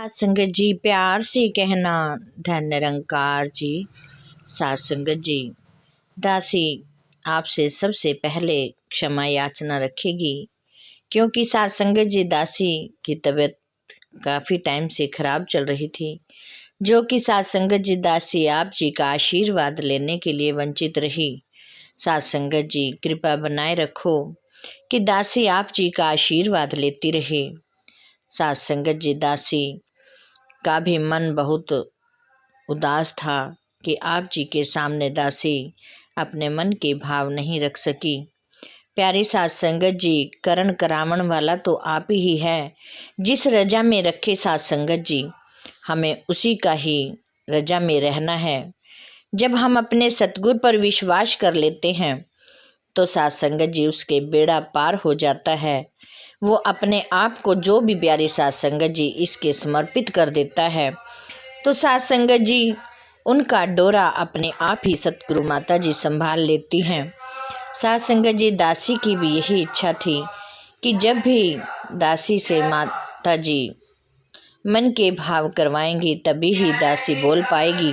सात संगत जी प्यार से कहना, धन निरंकार जी। सात संगत जी, दासी आपसे सबसे पहले क्षमा याचना रखेगी, क्योंकि सात संगत जी दासी की तबीयत काफ़ी टाइम से खराब चल रही थी, जो कि सात संगत जी दासी आप जी का आशीर्वाद लेने के लिए वंचित रही। सात संगत जी कृपा बनाए रखो कि दासी आप जी का आशीर्वाद लेती रहे। सात संगत जी दासी का भी मन बहुत उदास था कि आप जी के सामने दासी अपने मन के भाव नहीं रख सकी। प्यारी सात संगत जी, करण करावण वाला तो आप ही है। जिस रजा में रखे सात संगत जी, हमें उसी का ही रजा में रहना है। जब हम अपने सतगुरु पर विश्वास कर लेते हैं तो सात संगत जी उसके बेड़ा पार हो जाता है। वो अपने आप को जो भी प्यारी सात संगत जी इसके समर्पित कर देता है, तो सात संगत जी उनका डोरा अपने आप ही सतगुरु माता जी संभाल लेती हैं। सात संगत जी दासी की भी यही इच्छा थी कि जब भी दासी से माता जी मन के भाव करवाएंगी तभी ही दासी बोल पाएगी।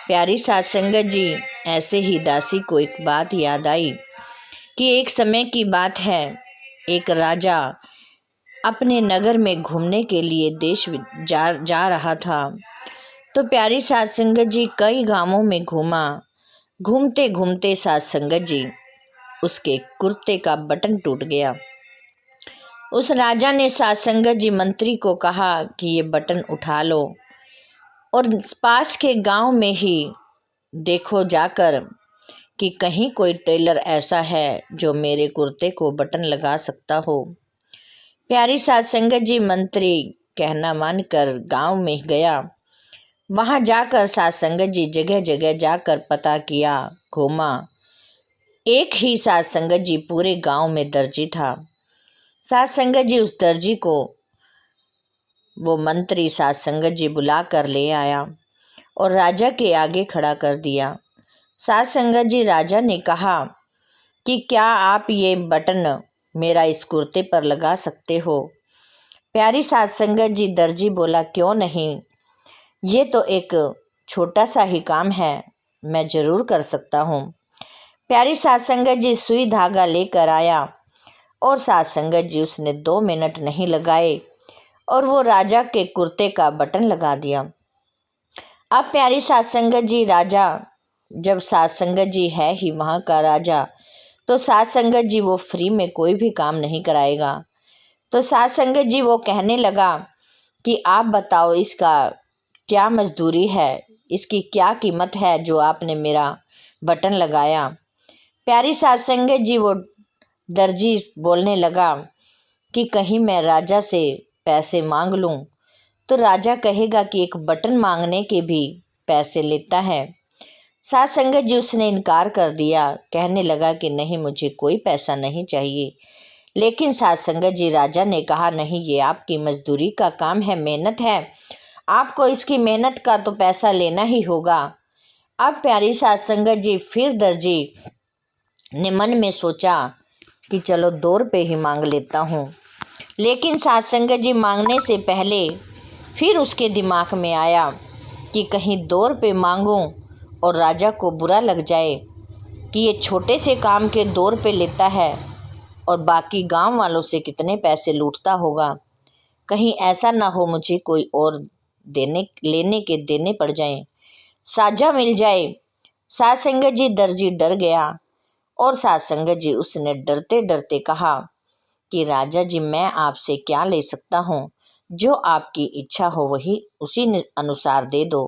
प्यारी सात संगत जी, ऐसे ही दासी को एक बात याद आई कि एक समय की बात है, एक राजा अपने नगर में घूमने के लिए देश जा रहा था। तो प्यारी सात संगत जी कई गांवों में घूमा। घूमते घूमते सात संगत जी उसके कुर्ते का बटन टूट गया। उस राजा ने सात संगत जी मंत्री को कहा कि ये बटन उठा लो और पास के गांव में ही देखो जाकर कि कहीं कोई टेलर ऐसा है जो मेरे कुर्ते को बटन लगा सकता हो। प्यारी सात संगत जी मंत्री कहना मानकर गांव में गया। वहां जाकर सात संगत जी जगह जगह जाकर पता किया, घूमा। एक ही सात संगत जी पूरे गांव में दर्जी था। सात संगत जी उस दर्जी को वो मंत्री सात संगत जी बुला कर ले आया और राजा के आगे खड़ा कर दिया। सात संगत जी राजा ने कहा कि क्या आप ये बटन मेरा इस कुर्ते पर लगा सकते हो? प्यारी सात संगत जी दर्जी बोला, क्यों नहीं, ये तो एक छोटा सा ही काम है, मैं जरूर कर सकता हूँ। प्यारी सात संगत जी सुई धागा लेकर आया और सात संगत जी उसने 2 मिनट नहीं लगाए और वो राजा के कुर्ते का बटन लगा दिया। अब प्यारी सात संगत जी राजा, जब सात संगत जी है ही वहाँ का राजा, तो सात संगत जी वो फ्री में कोई भी काम नहीं कराएगा। तो सात संगत जी वो कहने लगा कि आप बताओ इसका क्या मजदूरी है, इसकी क्या कीमत है जो आपने मेरा बटन लगाया। प्यारी सात संगत जी वो दर्जी बोलने लगा कि कहीं मैं राजा से पैसे मांग लूं तो राजा कहेगा कि एक बटन मांगने के भी पैसे लेता है। सात संगत जी उसने इनकार कर दिया, कहने लगा कि नहीं, मुझे कोई पैसा नहीं चाहिए। लेकिन सात संगत जी राजा ने कहा, नहीं, ये आपकी मजदूरी का काम है, मेहनत है, आपको इसकी मेहनत का तो पैसा लेना ही होगा। अब प्यारी सात संगत जी फिर दर्जी ने मन में सोचा कि चलो 2 रुपये ही मांग लेता हूँ। लेकिन सात संगत जी मांगने से पहले फिर उसके दिमाग में आया कि कहीं 2 रुपये मांगूं और राजा को बुरा लग जाए कि ये छोटे से काम के 2 रुपये लेता है और बाकी गांव वालों से कितने पैसे लूटता होगा। कहीं ऐसा ना हो मुझे कोई और लेने के देने पड़ जाएं, साझा मिल जाए। सात संगत जी दर्जी डर गया और सात संगत जी उसने डरते डरते कहा कि राजा जी, मैं आपसे क्या ले सकता हूँ, जो आपकी इच्छा हो वही उसी अनुसार दे दो।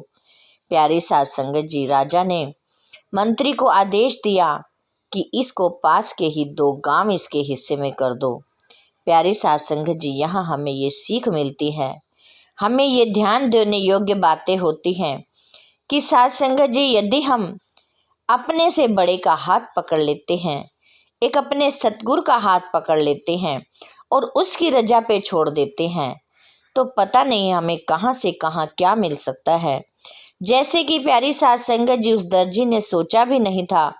प्यारी सात संगत जी राजा ने मंत्री को आदेश दिया कि इसको पास के ही 2 गांव इसके हिस्से में कर दो। प्यारी सात संगत जी, यहाँ हमें ये सीख मिलती है, हमें ये ध्यान देने योग्य बातें होती हैं कि सात संगत जी यदि हम अपने से बड़े का हाथ पकड़ लेते हैं, एक अपने सतगुरु का हाथ पकड़ लेते हैं और उसकी रजा पे छोड़ देते हैं, तो पता नहीं हमें कहाँ से कहाँ क्या मिल सकता है। जैसे कि प्यारी सात संगत जी, उस दर्जी ने सोचा भी नहीं था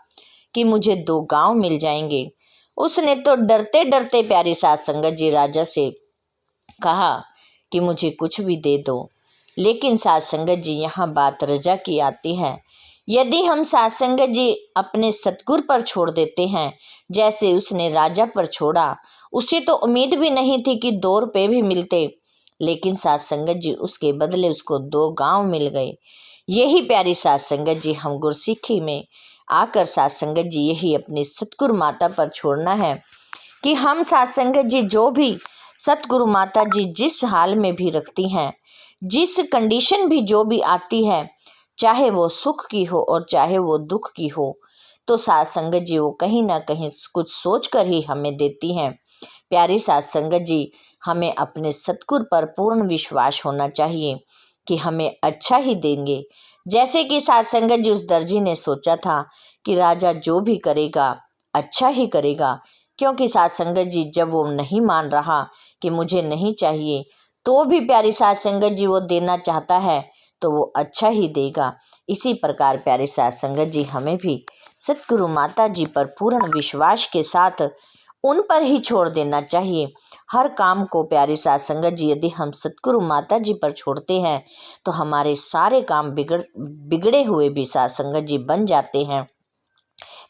कि मुझे 2 गांव मिल जाएंगे। उसने तो डरते डरते प्यारी सात संगत जी राजा से कहा कि मुझे कुछ भी दे दो। लेकिन साध संगत जी यहाँ बात रजा की आती है। यदि हम साध संगत जी अपने सतगुरु पर छोड़ देते हैं, जैसे उसने राजा पर छोड़ा, उसे तो उम्मीद भी नहीं थी कि 2 रुपये भी मिलते, लेकिन साध संगत जी उसके बदले उसको 2 गांव मिल गए। यही प्यारी साध संगत जी हम गुरसिक्खी में आकर साध संगत जी यही अपनी सतगुरु माता पर छोड़ना है कि हम साध संगत जी जो भी सतगुरु माता जी जिस हाल में भी रखती हैं, जिस कंडीशन भी जो भी आती है, चाहे वो सुख की हो और चाहे वो दुख की हो, तो साध संगत जी वो कहीं ना कहीं कुछ सोच कर ही हमें देती हैं। प्यारी साध संगत जी, हमें अपने सतगुरु पर पूर्ण विश्वास होना चाहिए कि हमें अच्छा ही देंगे। जैसे कि साध संगत जी उस दर्जी ने सोचा था कि राजा जो भी करेगा अच्छा ही करेगा, क्योंकि साध संगत जी जब वो नहीं मान रहा कि मुझे नहीं चाहिए, तो भी प्यारी साध संगत जी वो देना चाहता है तो वो अच्छा ही देगा। इसी प्रकार प्यारी साध संगत जी हमें भी सतगुरु माता जी पर पूर्ण विश्वास के साथ उन पर ही छोड़ देना चाहिए। हर काम को प्यारी साध संगत जी यदि हम सतगुरु माता जी पर छोड़ते हैं तो हमारे सारे काम बिगड़े हुए भी साध संगत जी बन जाते हैं।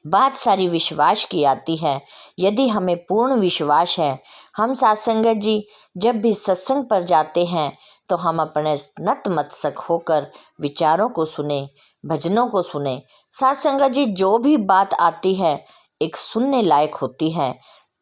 बात सारी विश्वास की आती है। यदि हमें पूर्ण विश्वास है, हम साध संगत जी जब भी सत्संग पर जाते हैं तो हम अपने नतमस्तक होकर विचारों को सुने, भजनों को सुने। साध संगत जी जो भी बात आती है एक सुनने लायक होती है।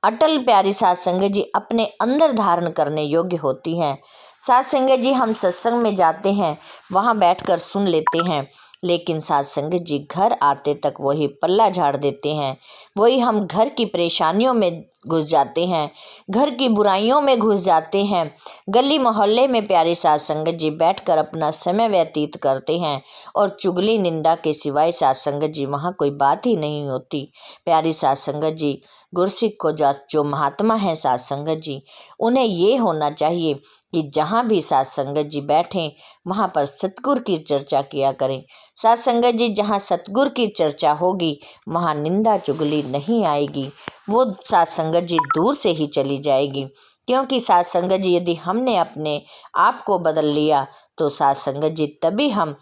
अटल प्यारी साध संगत जी अपने अंदर धारण करने योग्य होती हैं। साध संगत जी हम सत्संग में जाते हैं, वहाँ बैठकर सुन लेते हैं, लेकिन साध संगत जी घर आते तक वही पल्ला झाड़ देते हैं। वही हम घर की परेशानियों में घुस जाते हैं, घर की बुराइयों में घुस जाते हैं। गली मोहल्ले में प्यारी साध संगत जी बैठकर अपना समय व्यतीत करते हैं और चुगली निंदा के सिवाय साध संगत जी वहाँ कोई बात ही नहीं होती। प्यारी साध संगत जी गुरसिख को जो महात्मा है साध संगत जी, उन्हें ये होना चाहिए कि जहाँ भी साध संगत जी बैठें वहाँ पर सतगुरु की चर्चा किया करें। साध संगत जी जहाँ सतगुरु की चर्चा होगी वहाँ निंदा चुगली नहीं आएगी, वो साध संगत जी दूर से ही चली जाएगी। क्योंकि साध संगत जी यदि हमने अपने आप को बदल लिया तो साध संगत जी तभी हम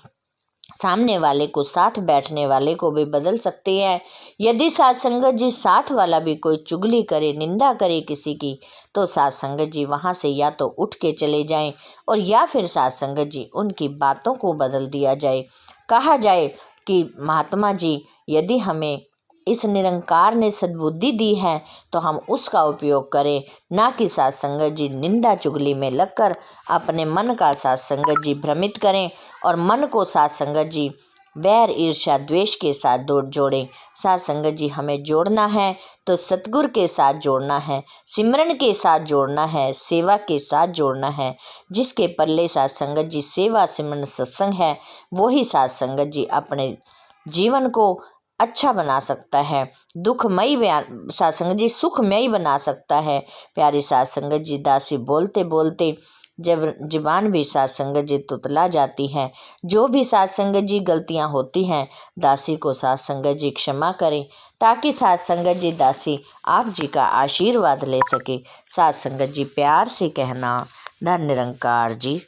सामने वाले को, साथ बैठने वाले को भी बदल सकते हैं। यदि साध संगत जी साथ वाला भी कोई चुगली करे, निंदा करे किसी की, तो साध संगत जी वहाँ से या तो उठ के चले जाएं और या फिर साध संगत जी उनकी बातों को बदल दिया जाए। कहा जाए कि महात्मा जी यदि हमें इस निरंकार ने सद्बुद्धि दी है तो हम उसका उपयोग करें, ना कि साध संगत जी निंदा चुगली में लगकर अपने मन का साध संगत जी भ्रमित करें और मन को साध संगत जी बैर ईर्ष्या द्वेष के साथ जोड़ें। साध संगत जी हमें जोड़ना है तो सतगुरु के साथ जोड़ना है, सिमरन के साथ जोड़ना है, सेवा के साथ जोड़ना है। जिसके पल्ले साध संगत जी सेवा सिमरन सत्संग है, वही साध संगत जी अपने जीवन को अच्छा बना सकता है, दुखमयी साध संगत जी सुखमयी बना सकता है। प्यारी साध संगत जी दासी बोलते बोलते जब जुबान भी साध संगत जी तुतला जाती है। जो भी साध संगत जी गलतियां होती हैं दासी को साध संगत जी क्षमा करें, ताकि साध संगत जी दासी आप जी का आशीर्वाद ले सके। साध संगत जी प्यार से कहना, धन निरंकार जी।